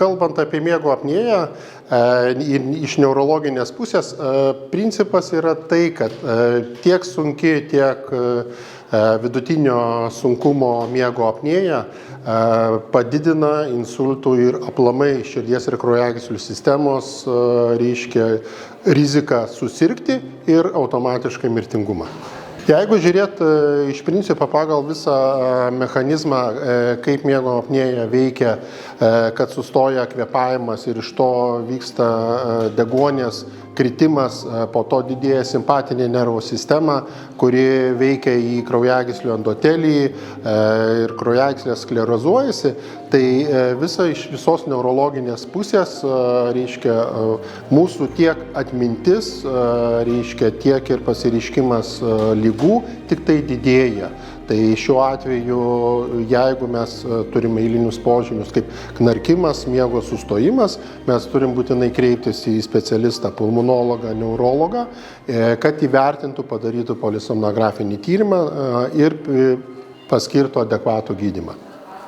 kalbant apie miego apnėją, iš neurologinės pusės, principas yra tai, kad tiek sunki, tiek vidutinio sunkumo miego apnėja padidina insultų ir aplamai širdies ir kraujagyslių sistemos riziką susirgti ir automatiškai mirtingumą. Jeigu žiūrėt iš principo pagal visą mechanizmą, kaip miego apnėja veikia, kad sustoja kvėpavimas ir iš to vyksta deguonies kritimas, po to didėja simpatinė nervų sistema, kuri veikia į kraujagyslių endotelį ir kraujagyslės sklerozuojasi, tai iš visos neurologinės pusės, reiškia, mūsų tiek atmintis, reiškia, tiek ir pasireiškimas lygų tik tai didėja. Tai šiuo atveju, jeigu mes turime eilinius požymius kaip knarkimas, miego sustojimas, mes turim būtinai kreiptis į specialistą, pulmonologą, neurologą, kad įvertintų, padarytų polisomnografinį tyrimą ir paskirtų adekvatų gydymą.